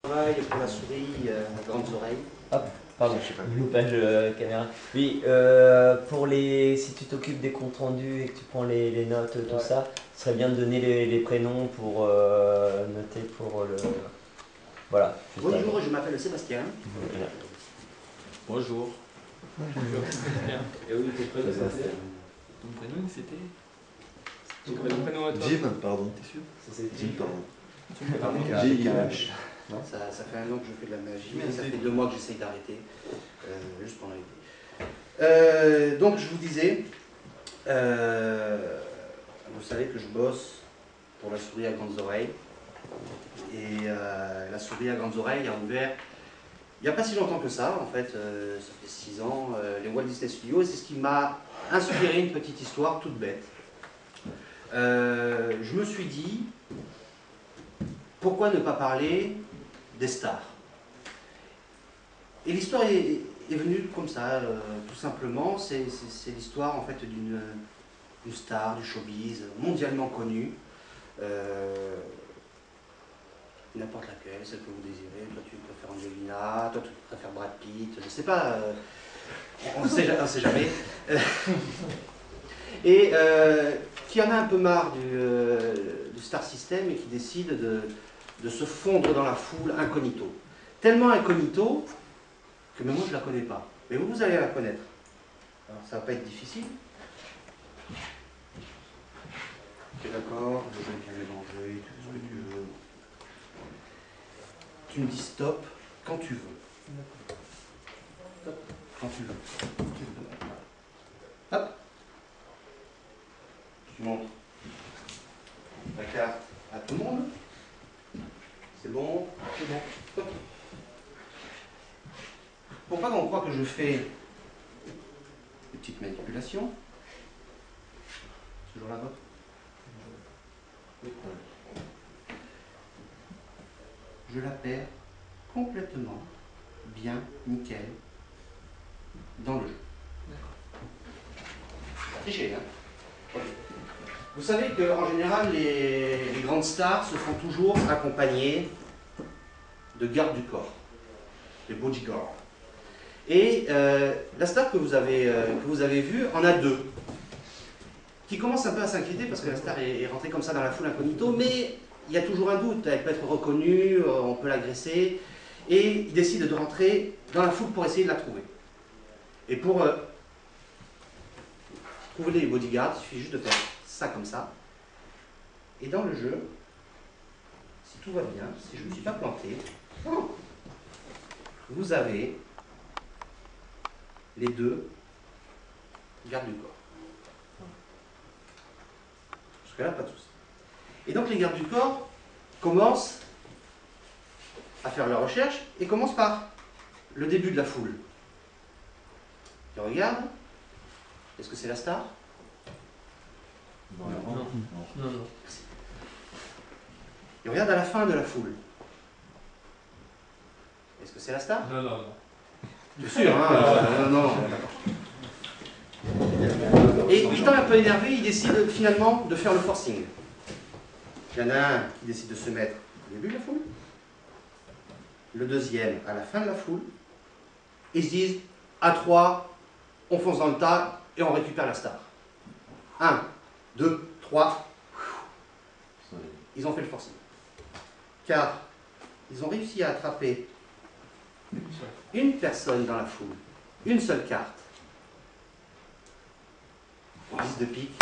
Travail pour la souris à grandes oreilles. Hop, pardon, loupage caméra. Oui, pour les, si tu t'occupes des comptes rendus et que tu prends les notes, tout ça, ce serait bien de donner les prénoms pour noter pour le. Voilà. Bonjour, je m'appelle Sébastien. Voilà. Bonjour. Bonjour. Et oui, ton prénom c'était. Ton prénom c'était. Ton prénom à toi. Jim, pardon. T'es sûr? C'est Jim, pardon. G-I-H. Ça fait un an que je fais de la magie, mais ça fait 2 mois que j'essaye d'arrêter, juste pendant l'été. Donc je vous disais, vous savez que je bosse pour la souris à grandes oreilles. Et la souris à grandes oreilles a ouvert il n'y a pas si longtemps que ça, en fait, ça fait 6 ans, les Walt Disney Studios, et c'est ce qui m'a inspiré une petite histoire toute bête. Je me suis dit, pourquoi ne pas parler des stars? Et l'histoire est venue comme ça, tout simplement. C'est l'histoire en fait d'une star du showbiz mondialement connue, n'importe laquelle, celle que vous désirez. Toi tu préfères Angelina, toi tu préfères Brad Pitt, je ne sais pas, on ne sait jamais. Et qui en a un peu marre du star system et qui décide de se fondre dans la foule incognito. Tellement incognito que même moi je ne la connais pas. Mais vous allez la connaître. Alors ça ne va pas être difficile. Ok, d'accord, je vais bien mélanger, tout ce que tu veux. Tu me dis stop quand tu veux. Stop quand tu veux. Hop. Tu montres la carte à tout le monde. C'est bon, c'est bon. Hop. Pour pas qu'on croie que je fais des petites manipulations. Toujours la vôtre. Je la perds complètement, bien, nickel, dans le jeu. Tricher, hein. Okay. Vous savez qu'en général, les grandes stars se font toujours accompagner de gardes du corps, des bodyguards. Et la star que vous avez vue en a 2, qui commencent un peu à s'inquiéter parce que la star est rentrée comme ça dans la foule incognito, mais il y a toujours un doute, elle peut être reconnue, on peut l'agresser, et il décide de rentrer dans la foule pour essayer de la trouver. Et pour trouver les bodyguards, il suffit juste de faire ça comme ça, et dans le jeu, si tout va bien, si je ne me suis pas planté, vous avez les 2 gardes du corps. Jusque-là, pas de souci. Et donc les gardes du corps commencent à faire leur recherche et commencent par le début de la foule. Ils regardent. Est-ce que c'est la star? Non. Non. Ils regardent à la fin de la foule. Est-ce que c'est la star? Non. Bien sûr, hein? Non. Et étant un peu énervé, ils décident finalement de faire le forcing. Il y en a un qui décide de se mettre au début de la foule, le deuxième à la fin de la foule. Ils se disent, à 3, on fonce dans le tas et on récupère la star. 1, 2, 3. Ils ont fait le forcing. Car ils ont réussi à attraper une personne dans la foule, une seule carte. 10 de pique.